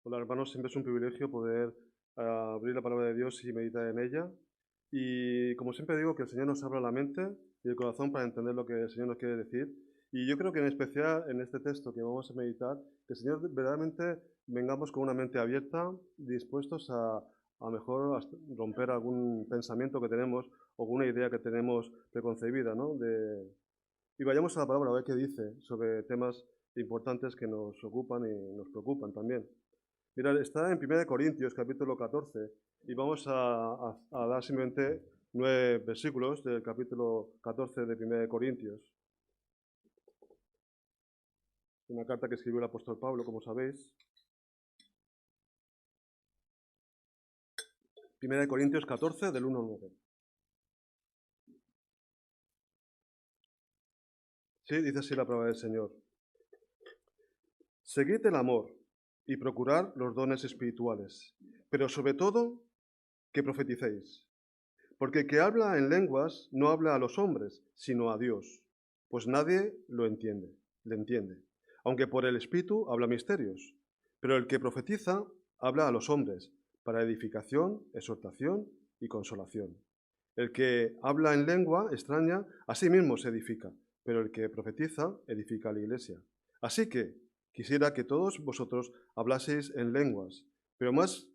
Hola hermanos, siempre es un privilegio poder abrir la palabra de Dios y meditar en ella. Y como siempre digo, que el Señor nos abra la mente y el corazón para entender lo que el Señor nos quiere decir. Y yo creo que en especial en este texto que vamos a meditar, que el Señor verdaderamente vengamos con una mente abierta, dispuestos a mejor romper algún pensamiento que tenemos o alguna idea que tenemos preconcebida, ¿no? Y vayamos a la palabra a ver qué dice sobre temas importantes que nos ocupan y nos preocupan también. Mirad, está en 1 Corintios, capítulo 14, y vamos a dar simplemente 9 versículos del capítulo 14 de 1 Corintios. Una carta que escribió el apóstol Pablo, como sabéis. 1 Corintios 14, del 1 al 9. Sí, dice así la palabra del Señor. Seguid el amor y procurad los dones espirituales, pero sobre todo que profeticéis. Porque el que habla en lenguas no habla a los hombres, sino a Dios, pues nadie le entiende, aunque por el Espíritu habla misterios. Pero el que profetiza habla a los hombres, para edificación, exhortación y consolación. El que habla en lengua extraña, a sí mismo se edifica, pero el que profetiza edifica a la iglesia. Así que quisiera que todos vosotros hablaseis en lenguas, pero más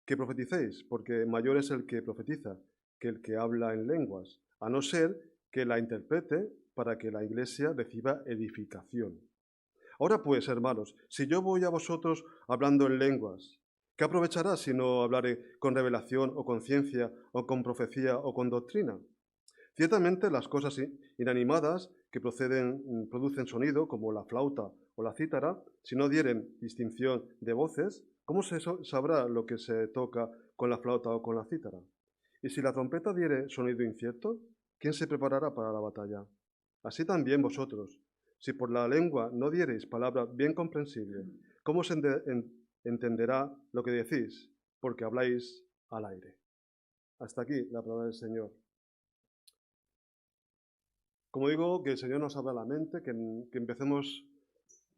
que profeticéis, porque mayor es el que profetiza que el que habla en lenguas, a no ser que la interprete para que la iglesia reciba edificación. Ahora pues, hermanos, si yo voy a vosotros hablando en lenguas, ¿qué aprovechará si no hablaré con revelación o con ciencia o con profecía o con doctrina? Ciertamente las cosas inanimadas que producen sonido, como la flauta o la cítara, si no dieren distinción de voces, ¿cómo se sabrá lo que se toca con la flauta o con la cítara? Y si la trompeta diere sonido incierto, ¿quién se preparará para la batalla? Así también vosotros, si por la lengua no diereis palabra bien comprensible, ¿cómo se entenderá lo que decís? Porque habláis al aire. Hasta aquí la palabra del Señor. Como digo, que el Señor nos abra la mente, que empecemos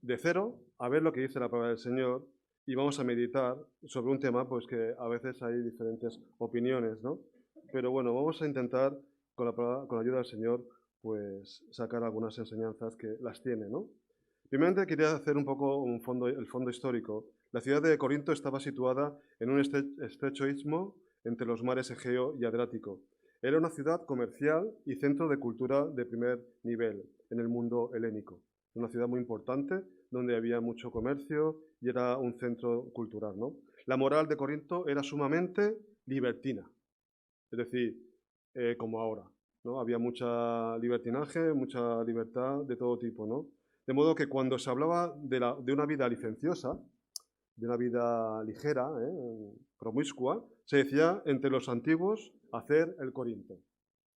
de cero a ver lo que dice la palabra del Señor y vamos a meditar sobre un tema pues que a veces hay diferentes opiniones, ¿no? Pero bueno, vamos a intentar con la ayuda del Señor pues sacar algunas enseñanzas que las tiene, ¿no? Primeramente quería hacer un poco el fondo histórico. La ciudad de Corinto estaba situada en un estrecho istmo entre los mares Egeo y Adriático. Era una ciudad comercial y centro de cultura de primer nivel en el mundo helénico. Una ciudad muy importante donde había mucho comercio y era un centro cultural, ¿no? La moral de Corinto era sumamente libertina, es decir, como ahora, ¿no? Había mucha libertinaje, mucha libertad de todo tipo, ¿no? De modo que cuando se hablaba de una vida licenciosa, de una vida ligera, promiscua, se decía entre los antiguos hacer el Corinto.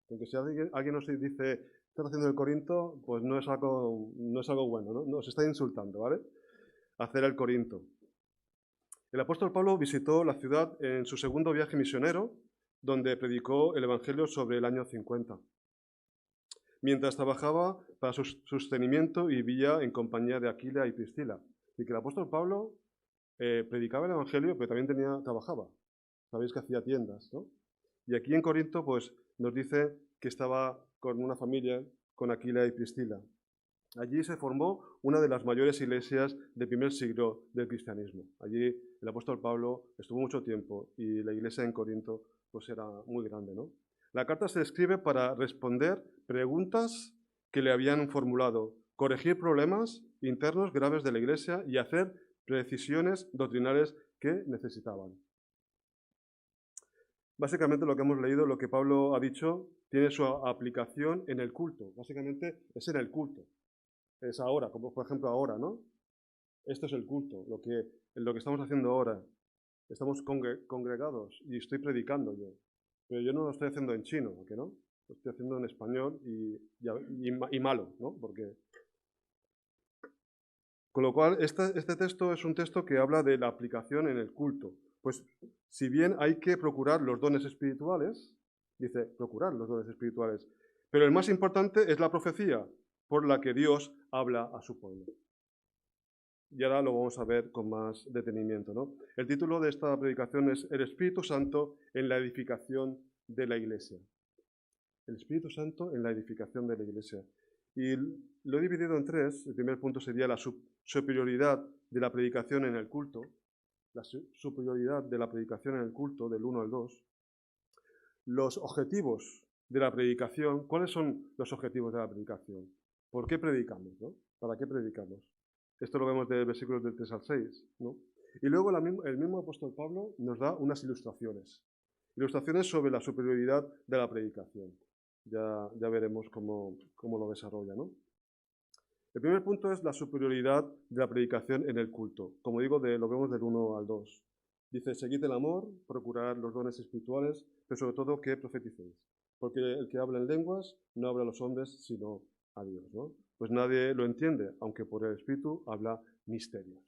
Porque si alguien nos dice, estás haciendo el Corinto, pues no es algo bueno, ¿no? Nos está insultando, ¿vale? Hacer el Corinto. El apóstol Pablo visitó la ciudad en su segundo viaje misionero, donde predicó el Evangelio sobre el año 50. Mientras trabajaba para su sostenimiento y vivía en compañía de Aquila y Priscila. Y que el apóstol Pablo predicaba el Evangelio, pero también trabajaba. Sabéis que hacía tiendas, ¿no? Y aquí en Corinto, pues nos dice que estaba con una familia, con Aquila y Priscila. Allí se formó una de las mayores iglesias del primer siglo del cristianismo. Allí el apóstol Pablo estuvo mucho tiempo y la iglesia en Corinto pues era muy grande, ¿no? La carta se escribe para responder preguntas que le habían formulado, corregir problemas internos graves de la iglesia y hacer precisiones doctrinales que necesitaban. Básicamente lo que hemos leído, lo que Pablo ha dicho, tiene su aplicación en el culto. Básicamente es en el culto. Es ahora, como por ejemplo ahora, ¿no? Esto es el culto, lo que estamos haciendo ahora. Estamos congregados y estoy predicando yo. Pero yo no lo estoy haciendo en chino, ¿a que no? Lo estoy haciendo en español y malo, ¿no? Con lo cual, este texto es un texto que habla de la aplicación en el culto. Pues, si bien hay que procurar los dones espirituales, dice, procurar los dones espirituales, pero el más importante es la profecía por la que Dios habla a su pueblo. Y ahora lo vamos a ver con más detenimiento, ¿no? El título de esta predicación es El Espíritu Santo en la edificación de la Iglesia. El Espíritu Santo en la edificación de la Iglesia. Y lo he dividido en tres. El primer punto sería la superioridad de la predicación en el culto. La superioridad de la predicación en el culto, del 1 al 2. Los objetivos de la predicación. ¿Cuáles son los objetivos de la predicación? ¿Por qué predicamos, no? ¿Para qué predicamos? Esto lo vemos de versículos del 3 al 6, ¿no? Y luego el mismo apóstol Pablo nos da unas ilustraciones. Ilustraciones sobre la superioridad de la predicación. Ya veremos cómo lo desarrolla, ¿no? El primer punto es la superioridad de la predicación en el culto. Como digo, lo vemos del 1 al 2. Dice, seguid el amor, procurad los dones espirituales, pero sobre todo que profeticéis. Porque el que habla en lenguas no habla a los hombres, sino a Dios, ¿no? Pues nadie lo entiende, aunque por el Espíritu habla misterios.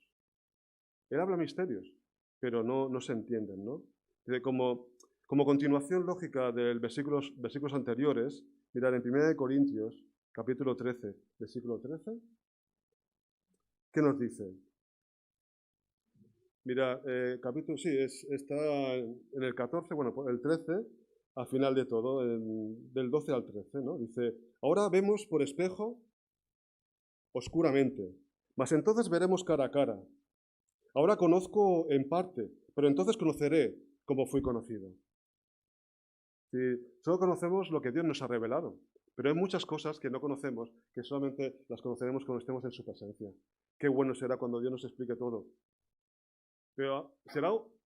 Él habla misterios, pero no se entienden, ¿no? Dice, como continuación lógica de versículos anteriores, mirad en 1 Corintios, capítulo 13, versículo 13, ¿qué nos dice? Mira, capítulo, sí, está en el 14, bueno, el 13, al final de todo, del 12 al 13, ¿no? Dice, ahora vemos por espejo oscuramente, mas entonces veremos cara a cara. Ahora conozco en parte, pero entonces conoceré como fui conocido. Sí, solo conocemos lo que Dios nos ha revelado, pero hay muchas cosas que no conocemos, que solamente las conoceremos cuando estemos en su presencia. Qué bueno será cuando Dios nos explique todo. Pero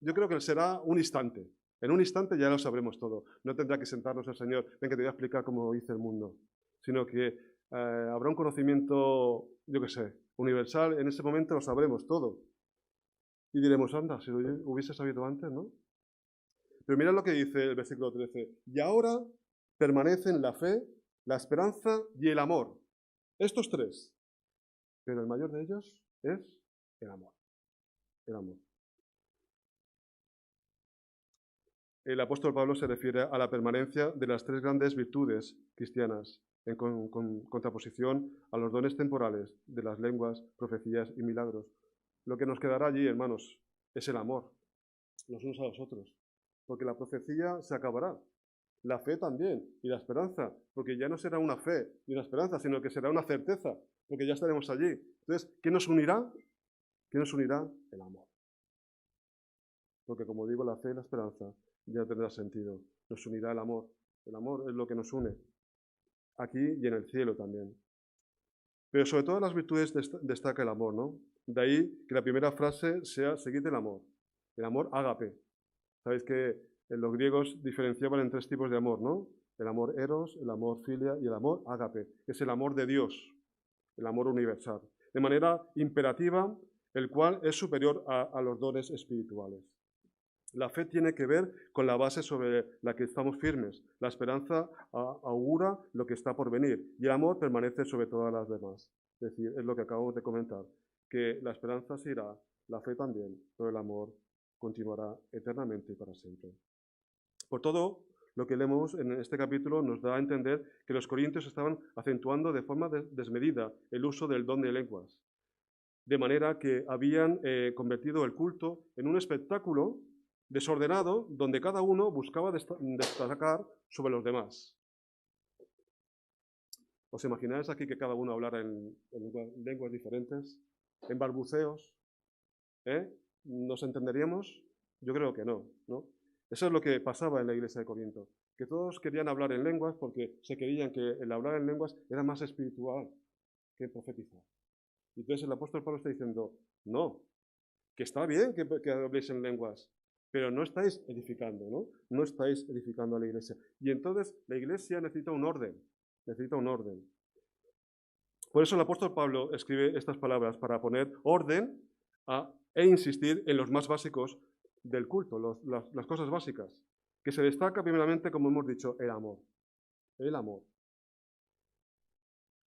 yo creo que será un instante. En un instante ya lo sabremos todo. No tendrá que sentarnos el Señor, ven que te voy a explicar cómo hice el mundo, sino que habrá un conocimiento, yo qué sé, universal. En ese momento lo sabremos todo. Y diremos, anda, si lo hubiese sabido antes, ¿no? Pero mira lo que dice el versículo 13. Y ahora permanecen la fe, la esperanza y el amor. Estos tres. Pero el mayor de ellos es el amor. El amor. El apóstol Pablo se refiere a la permanencia de las tres grandes virtudes cristianas, en contraposición a los dones temporales de las lenguas, profecías y milagros. Lo que nos quedará allí, hermanos, es el amor, los unos a los otros, porque la profecía se acabará, la fe también, y la esperanza, porque ya no será una fe ni una esperanza, sino que será una certeza, porque ya estaremos allí. Entonces, ¿qué nos unirá? ¿Qué nos unirá? El amor. Porque como digo, la fe y la esperanza ya tendrá sentido. Nos unirá el amor. El amor es lo que nos une, aquí y en el cielo también. Pero sobre todas las virtudes destaca el amor, ¿no? De ahí que la primera frase sea, seguid el amor ágape. Sabéis que en los griegos diferenciaban en tres tipos de amor, ¿no? El amor eros, el amor filia y el amor ágape, que es el amor de Dios, el amor universal. De manera imperativa, el cual es superior a los dones espirituales. La fe tiene que ver con la base sobre la que estamos firmes. La esperanza augura lo que está por venir y el amor permanece sobre todas las demás. Es decir, es lo que acabamos de comentar, que la esperanza se irá, la fe también, pero el amor continuará eternamente y para siempre. Por todo, lo que leemos en este capítulo nos da a entender que los corintios estaban acentuando de forma desmedida el uso del don de lenguas, de manera que habían convertido el culto en un espectáculo desordenado donde cada uno buscaba destacar sobre los demás. ¿Os imagináis aquí que cada uno hablara en lenguas diferentes, en balbuceos? ¿Nos entenderíamos? Yo creo que no, ¿no? Eso es lo que pasaba en la iglesia de Corinto, que todos querían hablar en lenguas porque se creían que el hablar en lenguas era más espiritual que profetizar. Y entonces el apóstol Pablo está diciendo, no, que está bien que habléis en lenguas, pero no estáis edificando, ¿no? No estáis edificando a la iglesia. Y entonces la iglesia necesita un orden, necesita un orden. Por eso el apóstol Pablo escribe estas palabras para poner orden e insistir en los más básicos del culto, las cosas básicas, que se destaca primeramente, como hemos dicho, el amor. El amor.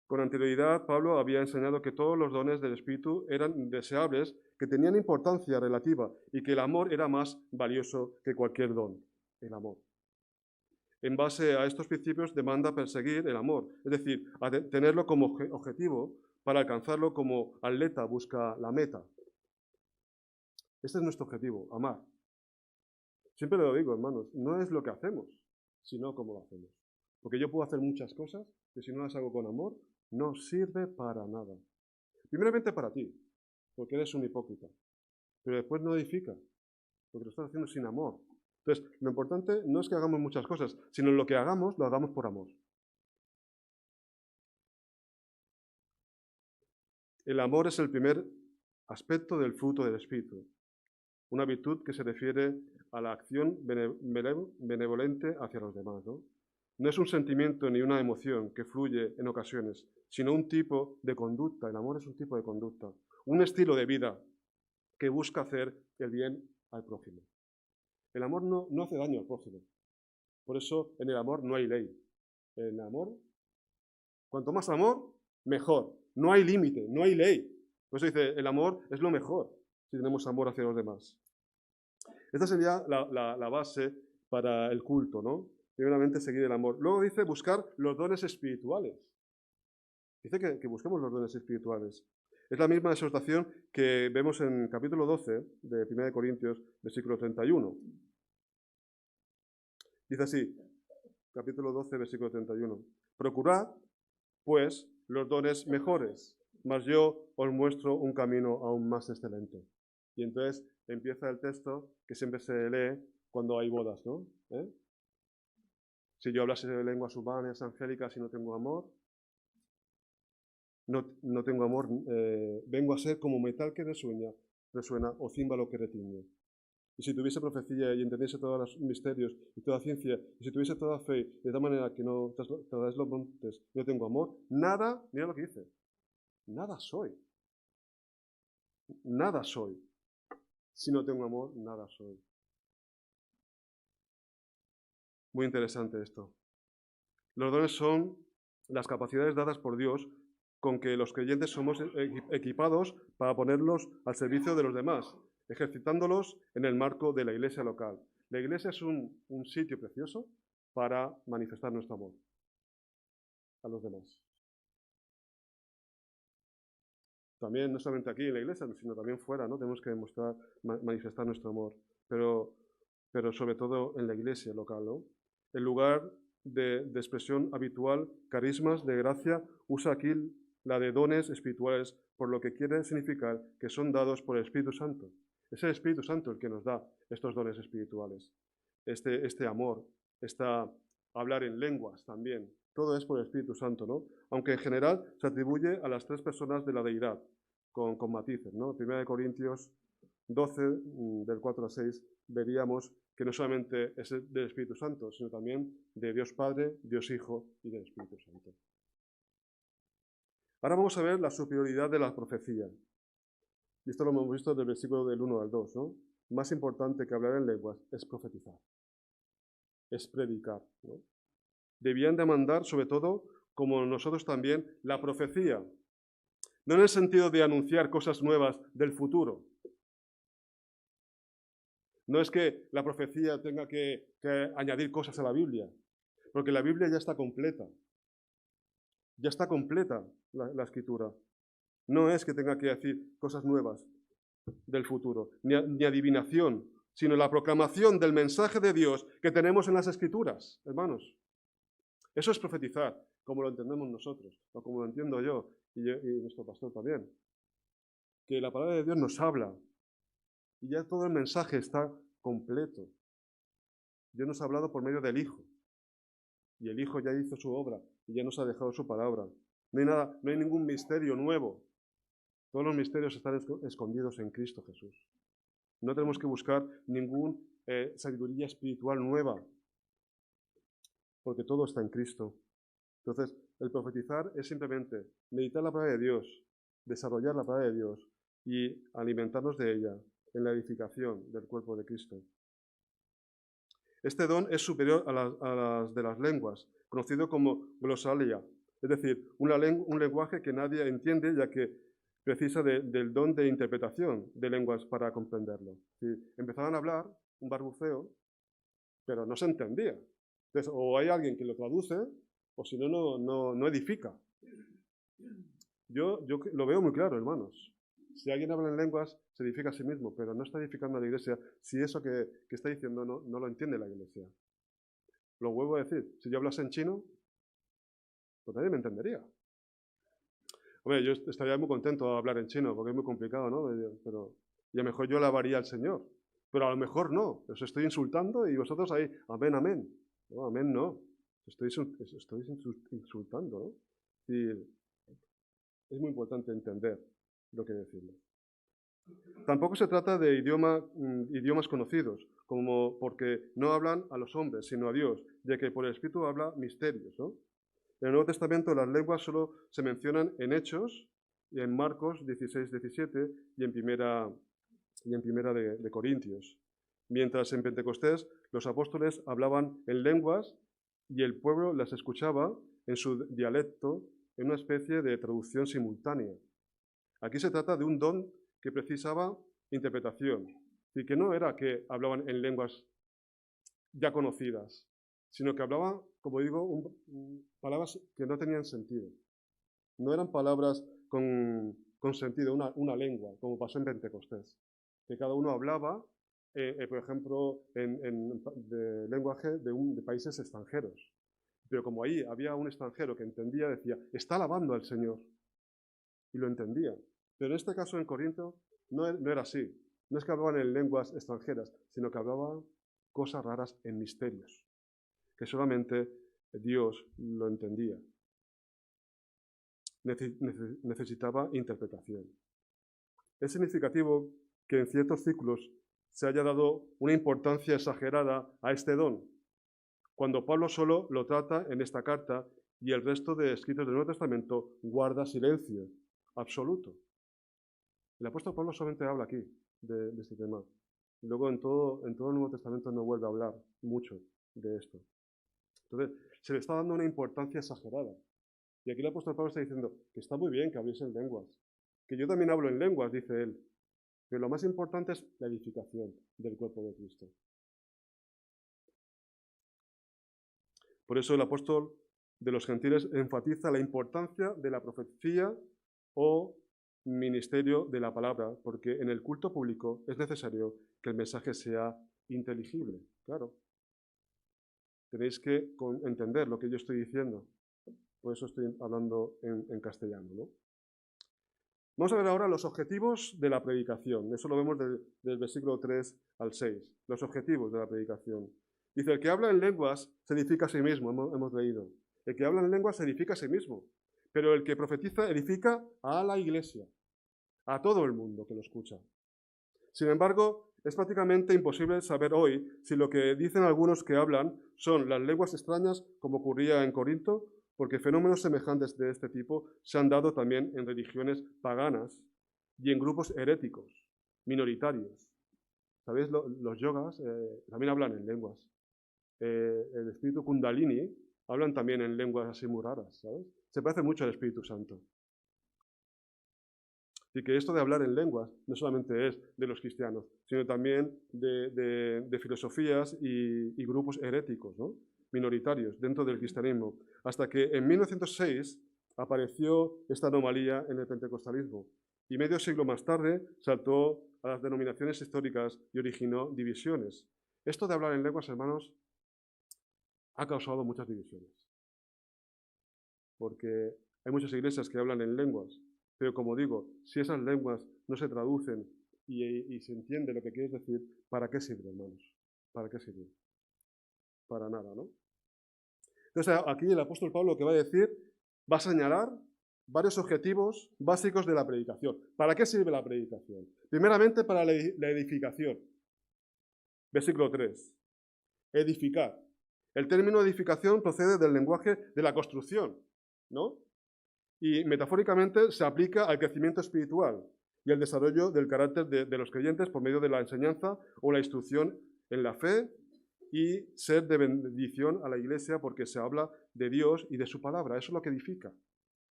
Con anterioridad, Pablo había enseñado que todos los dones del Espíritu eran deseables, que tenían importancia relativa y que el amor era más valioso que cualquier don, el amor. En base a estos principios demanda perseguir el amor, es decir, tenerlo como objetivo, para alcanzarlo como atleta busca la meta. Este es nuestro objetivo, amar. Siempre lo digo, hermanos, no es lo que hacemos, sino cómo lo hacemos. Porque yo puedo hacer muchas cosas que si no las hago con amor, no sirve para nada. Primeramente para ti, porque eres un hipócrita. Pero después no edifica, porque lo estás haciendo sin amor. Entonces, lo importante no es que hagamos muchas cosas, sino lo que hagamos, lo hagamos por amor. El amor es el primer aspecto del fruto del Espíritu, una virtud que se refiere a la acción benevolente hacia los demás, ¿no? No es un sentimiento ni una emoción que fluye en ocasiones, sino un tipo de conducta. El amor es un tipo de conducta, un estilo de vida que busca hacer el bien al prójimo. El amor no hace daño al prójimo. Por eso en el amor no hay ley. En el amor, cuanto más amor, mejor. No hay límite, no hay ley. Por eso dice, el amor es lo mejor si tenemos amor hacia los demás. Esta sería la base para el culto, ¿no? Primeramente seguir el amor. Luego dice buscar los dones espirituales. Dice que busquemos los dones espirituales. Es la misma exhortación que vemos en capítulo 12 de 1 Corintios, versículo 31. Dice así, capítulo 12, versículo 31. Procurad, pues, los dones mejores, mas yo os muestro un camino aún más excelente. Y entonces empieza el texto que siempre se lee cuando hay bodas, ¿no? Si yo hablase de lenguas humanas, angélicas y no tengo amor, no tengo amor, vengo a ser como metal que resuena o címbalo que retiñe. Y si tuviese profecía y entendiese todos los misterios y toda ciencia, y si tuviese toda fe, de tal manera que no trasladáis los montes, no tengo amor, nada, mira lo que dice, nada soy. Nada soy. Si no tengo amor, nada soy. Muy interesante esto. Los dones son las capacidades dadas por Dios con que los creyentes somos equipados para ponerlos al servicio de los demás, ejercitándolos en el marco de la iglesia local. La iglesia es un sitio precioso para manifestar nuestro amor a los demás. También, no solamente aquí en la iglesia, sino también fuera, ¿no? Tenemos que demostrar, manifestar nuestro amor, pero sobre todo en la iglesia local, ¿no? En lugar de expresión habitual, carismas de gracia, usa aquí la de dones espirituales, por lo que quiere significar que son dados por el Espíritu Santo. Es el Espíritu Santo el que nos da estos dones espirituales. Este amor, hablar en lenguas también. Todo es por el Espíritu Santo, ¿no? Aunque en general se atribuye a las tres personas de la deidad, con matices, ¿no? 1 Corintios 12, del 4 al 6, veríamos que no solamente es del Espíritu Santo, sino también de Dios Padre, Dios Hijo y del Espíritu Santo. Ahora vamos a ver la superioridad de la profecía. Y esto lo hemos visto del versículo del 1 al 2, ¿no? Más importante que hablar en lenguas es profetizar, es predicar, ¿no? Debían demandar, sobre todo, como nosotros también, la profecía. No en el sentido de anunciar cosas nuevas del futuro. No es que la profecía tenga que añadir cosas a la Biblia, porque la Biblia ya está completa. Ya está completa la escritura. No es que tenga que decir cosas nuevas del futuro, ni adivinación, sino la proclamación del mensaje de Dios que tenemos en las escrituras, hermanos. Eso es profetizar, como lo entendemos nosotros, o como lo entiendo yo y nuestro pastor también. Que la palabra de Dios nos habla y ya todo el mensaje está completo. Dios nos ha hablado por medio del Hijo. Y el Hijo ya hizo su obra y ya nos ha dejado su palabra. No hay nada, no hay ningún misterio nuevo. Todos los misterios están escondidos en Cristo Jesús. No tenemos que buscar ninguna sabiduría espiritual nueva, porque todo está en Cristo. Entonces, el profetizar es simplemente meditar la palabra de Dios, desarrollar la palabra de Dios y alimentarnos de ella en la edificación del cuerpo de Cristo. Este don es superior a las de las lenguas, conocido como glosalia, es decir, un lenguaje que nadie entiende, ya que precisa del don de interpretación de lenguas para comprenderlo. Empezaban a hablar, un barbuceo, pero no se entendía. Entonces, o hay alguien que lo traduce, o si no, no edifica. Yo lo veo muy claro, hermanos. Si alguien habla en lenguas, se edifica a sí mismo, pero no está edificando a la iglesia si eso que está diciendo no lo entiende la iglesia. Lo vuelvo a decir, si yo hablase en chino, pues nadie me entendería. Hombre, yo estaría muy contento de hablar en chino, porque es muy complicado, ¿no? Pero, y a lo mejor yo alabaría al Señor, pero a lo mejor no. Os estoy insultando y vosotros ahí, amén, amén. No, amén no. Estoy insultando, ¿no? Y es muy importante entender lo que decimos. Tampoco se trata de idiomas conocidos, como porque no hablan a los hombres, sino a Dios, ya que por el Espíritu habla misterios, ¿no? En el Nuevo Testamento las lenguas solo se mencionan en Hechos y en Marcos 16, 17 y en Primera de Corintios. Mientras en Pentecostés los apóstoles hablaban en lenguas y el pueblo las escuchaba en su dialecto en una especie de traducción simultánea. Aquí se trata de un don que precisaba interpretación y que no era que hablaban en lenguas ya conocidas, sino que hablaban, como digo, palabras que no tenían sentido. No eran palabras con sentido, una lengua, como pasó en Pentecostés, que cada uno hablaba, por ejemplo, de lenguaje de países extranjeros. Pero como ahí había un extranjero que entendía, decía, está alabando al Señor. Y lo entendía. Pero en este caso en Corinto no era así. No es que hablaban en lenguas extranjeras, sino que hablaban cosas raras en misterios, que solamente Dios lo entendía. Necesitaba interpretación. Es significativo que en ciertos ciclos se haya dado una importancia exagerada a este don, cuando Pablo solo lo trata en esta carta y el resto de escritos del Nuevo Testamento guarda silencio absoluto. El apóstol Pablo solamente habla aquí de este tema. Y luego en todo el Nuevo Testamento no vuelve a hablar mucho de esto. Entonces, se le está dando una importancia exagerada. Y aquí el apóstol Pablo está diciendo que está muy bien que habléis en lenguas, que yo también hablo en lenguas, dice él, pero lo más importante es la edificación del cuerpo de Cristo. Por eso el apóstol de los gentiles enfatiza la importancia de la profecía o ministerio de la palabra, porque en el culto público es necesario que el mensaje sea inteligible, claro. Tenéis que entender lo que yo estoy diciendo. Por eso estoy hablando en castellano, ¿no? Vamos a ver ahora los objetivos de la predicación. Eso lo vemos del versículo 3 al 6. Los objetivos de la predicación. Dice, el que habla en lenguas se edifica a sí mismo, hemos leído. El que habla en lenguas se edifica a sí mismo. Pero el que profetiza edifica a la iglesia, a todo el mundo que lo escucha. Sin embargo, es prácticamente imposible saber hoy si lo que dicen algunos que hablan son las lenguas extrañas, como ocurría en Corinto, porque fenómenos semejantes de este tipo se han dado también en religiones paganas y en grupos heréticos, minoritarios. ¿Sabéis? Los yogas también hablan en lenguas. El espíritu Kundalini hablan también en lenguas así muy raras, ¿sabes? Se parece mucho al Espíritu Santo. Y que esto de hablar en lenguas no solamente es de los cristianos, sino también de filosofías y grupos heréticos, ¿no? Minoritarios dentro del cristianismo. Hasta que en 1906 apareció esta anomalía en el pentecostalismo. Y medio siglo más tarde saltó a las denominaciones históricas y originó divisiones. Esto de hablar en lenguas, hermanos, ha causado muchas divisiones. Porque hay muchas iglesias que hablan en lenguas, pero como digo, si esas lenguas no se traducen y se entiende lo que quieres decir, ¿para qué sirve, hermanos? ¿Para qué sirve? Para nada, ¿no? Entonces, aquí el apóstol Pablo lo que va a decir, va a señalar varios objetivos básicos de la predicación. ¿Para qué sirve la predicación? Primeramente, para la edificación. Versículo 3. Edificar. El término edificación procede del lenguaje de la construcción, ¿no? Y metafóricamente se aplica al crecimiento espiritual y al desarrollo del carácter de los creyentes por medio de la enseñanza o la instrucción en la fe y ser de bendición a la iglesia porque se habla de Dios y de su palabra. Eso es lo que edifica,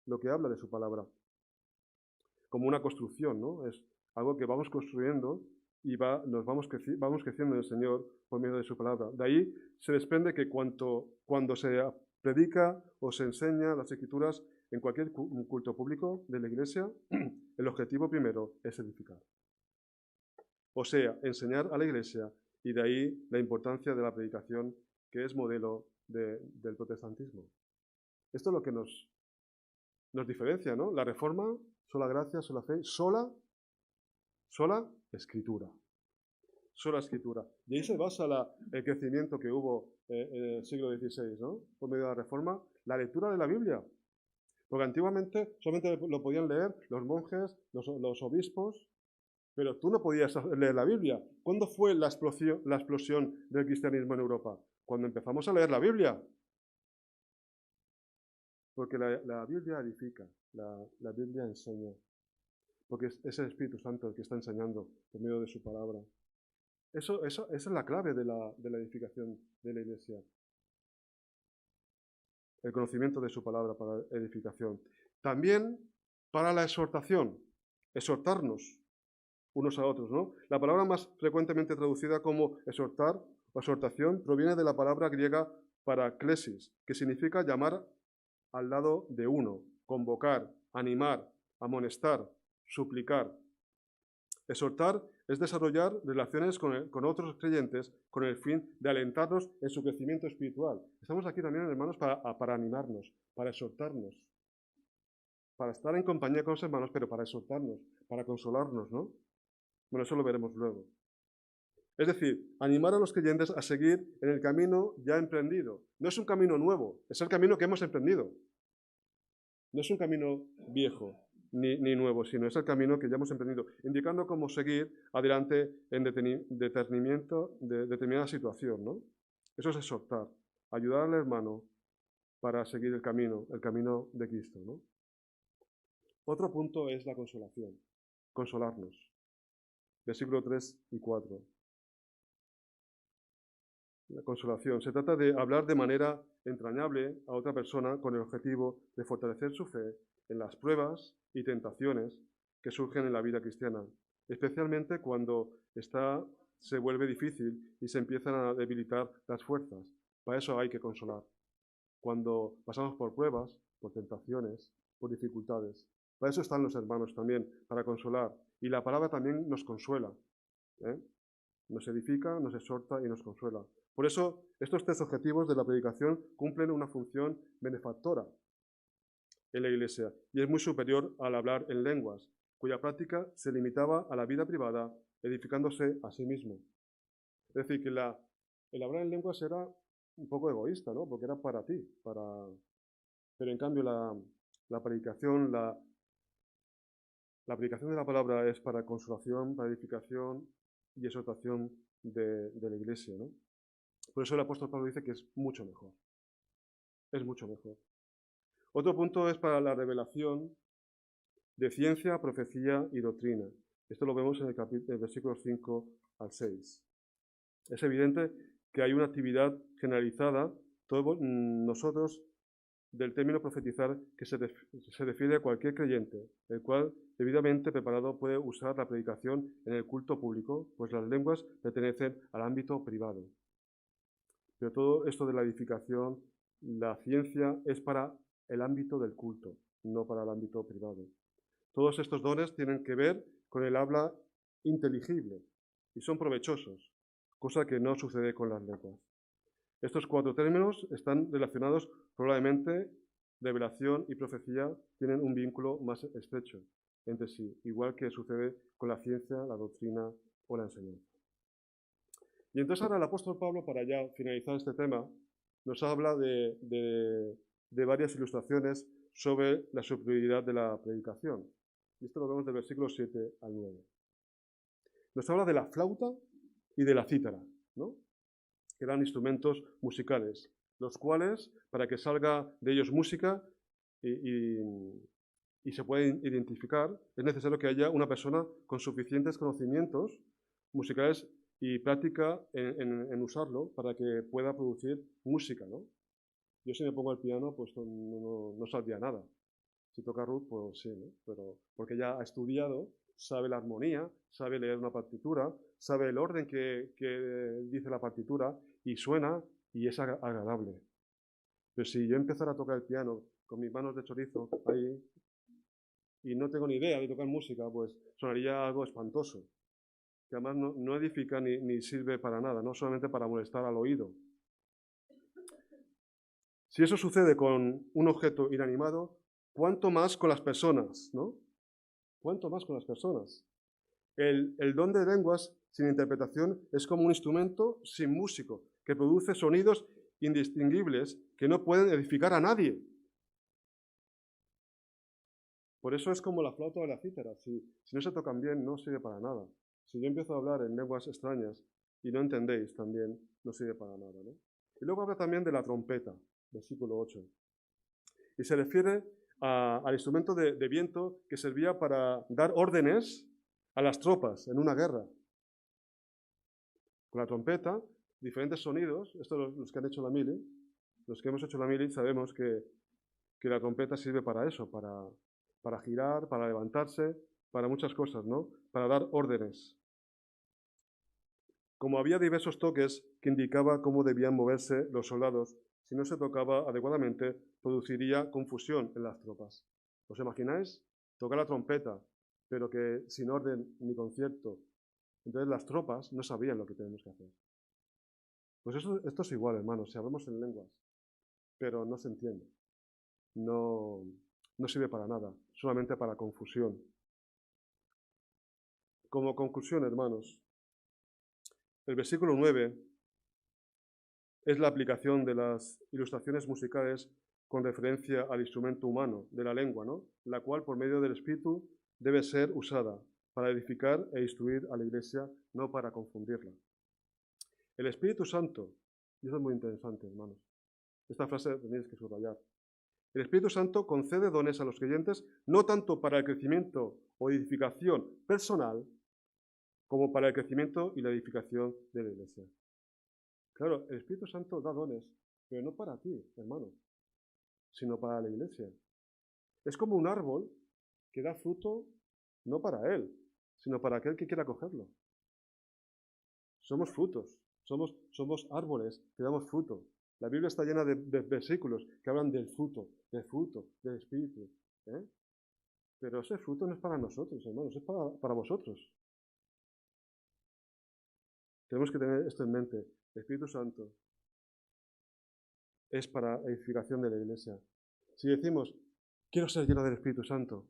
lo que habla de su palabra. Como una construcción, ¿no? Es algo que vamos construyendo y nos vamos creciendo en el Señor por medio de su palabra. De ahí se desprende que cuando se predica o se enseña las Escrituras, en cualquier culto público de la Iglesia, el objetivo primero es edificar. O sea, enseñar a la Iglesia, y de ahí la importancia de la predicación, que es modelo del protestantismo. Esto es lo que nos diferencia, ¿no? La Reforma, sola gracia, sola fe, sola Escritura. Sola Escritura. Y ahí se basa el crecimiento que hubo en el siglo XVI, ¿no? Por medio de la Reforma, la lectura de la Biblia. Porque antiguamente solamente lo podían leer los monjes, los obispos, pero tú no podías leer la Biblia. ¿Cuándo fue la explosión del cristianismo en Europa? Cuando empezamos a leer la Biblia. Porque la Biblia edifica, la Biblia enseña. Porque es el Espíritu Santo el que está enseñando por medio de su palabra. Esa es la clave de la edificación de la Iglesia. El conocimiento de su palabra para edificación. También para la exhortación, exhortarnos unos a otros, ¿no? La palabra más frecuentemente traducida como exhortar o exhortación proviene de la palabra griega paraklesis, que significa llamar al lado de uno, convocar, animar, amonestar, suplicar. Exhortar es desarrollar relaciones con otros creyentes con el fin de alentarnos en su crecimiento espiritual. Estamos aquí también, hermanos, para animarnos, para exhortarnos, para estar en compañía con los hermanos, pero para exhortarnos, para consolarnos, ¿no? Bueno, eso lo veremos luego. Es decir, animar a los creyentes a seguir en el camino ya emprendido. No es un camino nuevo, es el camino que hemos emprendido. No es un camino viejo ni nuevo, sino es el camino que ya hemos emprendido, indicando cómo seguir adelante en determinada situación, ¿no? Eso es exhortar, ayudar al hermano para seguir el camino de Cristo, ¿no? Otro punto es la consolación, consolarnos. Versículo 3 y 4. La consolación. Se trata de hablar de manera entrañable a otra persona con el objetivo de fortalecer su fe en las pruebas y tentaciones que surgen en la vida cristiana, especialmente cuando esta se vuelve difícil y se empiezan a debilitar las fuerzas. Para eso hay que consolar. Cuando pasamos por pruebas, por tentaciones, por dificultades. Para eso están los hermanos también, para consolar. Y la palabra también nos consuela, ¿eh? Nos edifica, nos exhorta y nos consuela. Por eso, estos tres objetivos de la predicación cumplen una función benefactora en la Iglesia y es muy superior al hablar en lenguas, cuya práctica se limitaba a la vida privada, edificándose a sí mismo. Es decir, que el hablar en lenguas era un poco egoísta, ¿no? Porque era para ti, pero en cambio la predicación, la predicación de la palabra es para consolación, para edificación y exhortación de la Iglesia, ¿no? Por eso el apóstol Pablo dice que es mucho mejor. Es mucho mejor. Otro punto es para la revelación de ciencia, profecía y doctrina. Esto lo vemos en el versículo 5 al 6. Es evidente que hay una actividad generalizada, todos nosotros, del término profetizar, que se refiere a cualquier creyente, el cual, debidamente preparado, puede usar la predicación en el culto público, pues las lenguas pertenecen al ámbito privado. Pero todo esto de la edificación, la ciencia, es para el ámbito del culto, no para el ámbito privado. Todos estos dones tienen que ver con el habla inteligible y son provechosos, cosa que no sucede con las lenguas. Estos cuatro términos están relacionados, probablemente revelación y profecía tienen un vínculo más estrecho entre sí, igual que sucede con la ciencia, la doctrina o la enseñanza. Y entonces ahora el apóstol Pablo, para ya finalizar este tema, nos habla de varias ilustraciones sobre la superioridad de la predicación. Y esto lo vemos del versículo 7 al 9. Nos habla de la flauta y de la cítara, ¿no? Que eran instrumentos musicales, los cuales, para que salga de ellos música y se pueda identificar, es necesario que haya una persona con suficientes conocimientos musicales y práctica en usarlo para que pueda producir música, ¿no? Yo si me pongo al piano, pues no saldría nada. Si toca Ruth, pues sí, ¿no? Pero porque ya ha estudiado, sabe la armonía, sabe leer una partitura, sabe el orden que dice la partitura y suena y es agradable. Pero si yo empezara a tocar el piano con mis manos de chorizo ahí, y no tengo ni idea de tocar música, pues sonaría algo espantoso, que además no edifica ni sirve para nada, no solamente para molestar al oído. Si eso sucede con un objeto inanimado, ¿cuánto más con las personas, no? ¿Cuánto más con las personas? El don de lenguas sin interpretación es como un instrumento sin músico, que produce sonidos indistinguibles que no pueden edificar a nadie. Por eso es como la flauta o la cítara. Si no se tocan bien, no sirve para nada. Si yo empiezo a hablar en lenguas extrañas y no entendéis, también no sirve para nada, ¿no? Y luego habla también de la trompeta, versículo 8. Y se refiere al instrumento de viento que servía para dar órdenes a las tropas en una guerra. Con la trompeta, diferentes sonidos, estos los que han hecho la mili, los que hemos hecho la mili sabemos que la trompeta sirve para eso, para girar, para levantarse, para muchas cosas, ¿no? Para dar órdenes. Como había diversos toques que indicaban cómo debían moverse los soldados, si no se tocaba adecuadamente, produciría confusión en las tropas. ¿Os imagináis? Tocar la trompeta, pero que sin orden ni concierto. Entonces las tropas no sabían lo que tenemos que hacer. Pues esto es igual, hermanos, si hablamos en lenguas, pero no se entiende. No sirve para nada, solamente para confusión. Como conclusión, hermanos, el versículo 9 es la aplicación de las ilustraciones musicales con referencia al instrumento humano de la lengua, ¿no? La cual, por medio del Espíritu, debe ser usada para edificar e instruir a la Iglesia, no para confundirla. El Espíritu Santo, y eso es muy interesante, hermanos, esta frase tenéis que subrayar. El Espíritu Santo concede dones a los creyentes no tanto para el crecimiento o edificación personal, como para el crecimiento y la edificación de la Iglesia. Claro, el Espíritu Santo da dones, pero no para ti, hermano, sino para la Iglesia. Es como un árbol que da fruto no para él, sino para aquel que quiera cogerlo. Somos frutos, somos árboles que damos fruto. La Biblia está llena de versículos que hablan del fruto, del Espíritu. ¿eh? Pero ese fruto no es para nosotros, hermanos, es para vosotros. Tenemos que tener esto en mente. El Espíritu Santo es para la edificación de la Iglesia. Si decimos, quiero ser lleno del Espíritu Santo,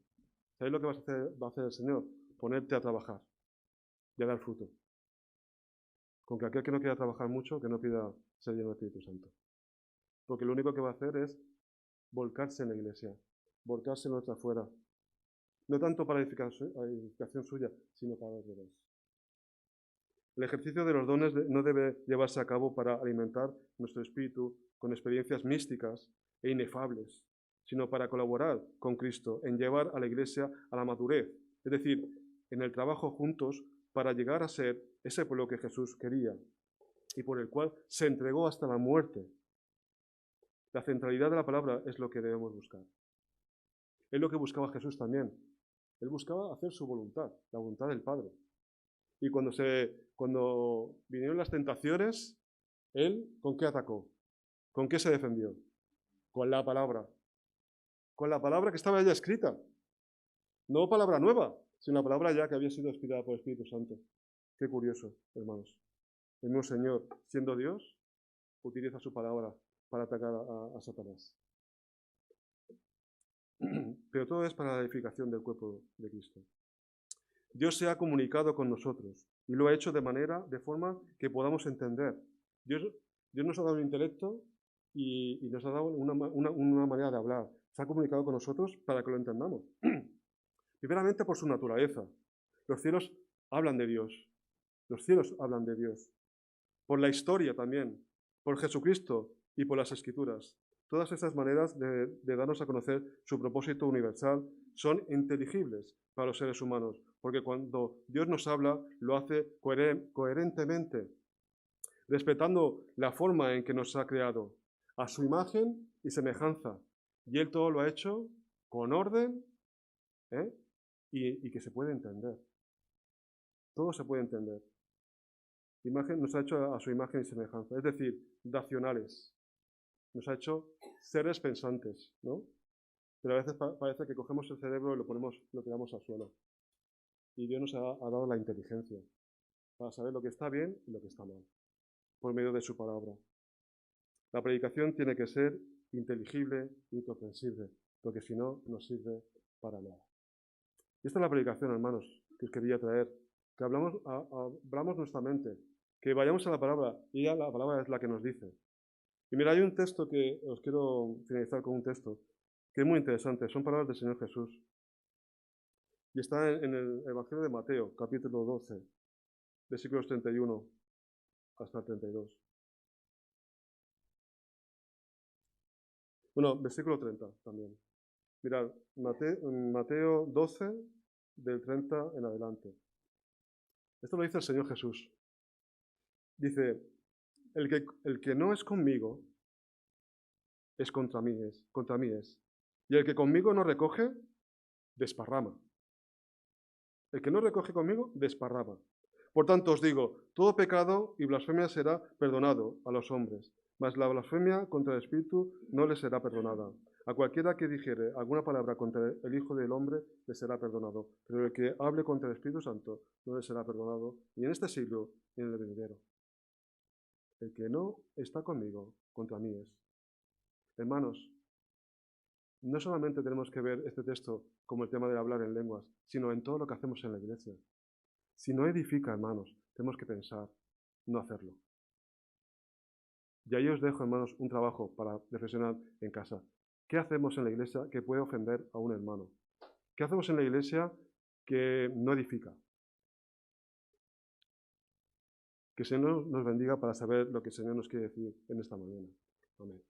¿sabéis lo que va a hacer el Señor? Ponerte a trabajar y a dar fruto. Con que aquel que no quiera trabajar mucho, que no pida ser lleno del Espíritu Santo. Porque lo único que va a hacer es volcarse en la Iglesia, volcarse en nuestra fuera. No tanto para edificación suya, sino para los demás. El ejercicio de los dones no debe llevarse a cabo para alimentar nuestro espíritu con experiencias místicas e inefables, sino para colaborar con Cristo en llevar a la Iglesia a la madurez, es decir, en el trabajo juntos para llegar a ser ese pueblo que Jesús quería y por el cual se entregó hasta la muerte. La centralidad de la palabra es lo que debemos buscar. Es lo que buscaba Jesús también. Él buscaba hacer su voluntad, la voluntad del Padre. Y cuando vinieron las tentaciones, ¿él con qué atacó? ¿Con qué se defendió? Con la palabra. Con la palabra que estaba ya escrita. No palabra nueva, sino la palabra ya que había sido inspirada por el Espíritu Santo. Qué curioso, hermanos. El mismo Señor, siendo Dios, utiliza su palabra para atacar a Satanás. Pero todo es para la edificación del cuerpo de Cristo. Dios se ha comunicado con nosotros y lo ha hecho de forma que podamos entender. Dios nos ha dado un intelecto y nos ha dado una manera de hablar. Se ha comunicado con nosotros para que lo entendamos. Primeramente por su naturaleza. Los cielos hablan de Dios. Los cielos hablan de Dios. Por la historia también. Por Jesucristo y por las Escrituras. Todas estas maneras de darnos a conocer su propósito universal son inteligibles para los seres humanos, porque cuando Dios nos habla, lo hace coherentemente, respetando la forma en que nos ha creado, a su imagen y semejanza. Y Él todo lo ha hecho con orden y que se puede entender. Todo se puede entender. Nos ha hecho a su imagen y semejanza, es decir, racionales. Nos ha hecho seres pensantes, ¿no? pero a veces parece que cogemos el cerebro y lo tiramos al suelo. Y Dios nos ha dado la inteligencia para saber lo que está bien y lo que está mal, por medio de su palabra. La predicación tiene que ser inteligible y comprensible, porque si no, no sirve para nada. Y esta es la predicación, hermanos, que os quería traer, que abramos nuestra mente, que vayamos a la palabra, y ya la palabra es la que nos dice. Y mira, hay un texto que os quiero finalizar con un texto, que es muy interesante, son palabras del Señor Jesús. Y está en el Evangelio de Mateo, capítulo 12, versículos 31 hasta el 32. Bueno, versículo 30 también. Mirad, Mateo 12, del 30 en adelante. Esto lo dice el Señor Jesús. Dice, el que no es conmigo, es contra mí es. Y el que conmigo no recoge, desparrama. El que no recoge conmigo, desparrama. Por tanto os digo, todo pecado y blasfemia será perdonado a los hombres, mas la blasfemia contra el Espíritu no le será perdonada. A cualquiera que dijere alguna palabra contra el Hijo del Hombre le será perdonado, pero el que hable contra el Espíritu Santo no le será perdonado, ni en este siglo ni en el venidero. El que no está conmigo, contra mí es. Hermanos, no solamente tenemos que ver este texto como el tema de hablar en lenguas, sino en todo lo que hacemos en la iglesia. Si no edifica, hermanos, tenemos que pensar no hacerlo. Y ahí os dejo, hermanos, un trabajo para reflexionar en casa. ¿Qué hacemos en la iglesia que puede ofender a un hermano? ¿Qué hacemos en la iglesia que no edifica? Que el Señor nos bendiga para saber lo que el Señor nos quiere decir en esta mañana. Amén.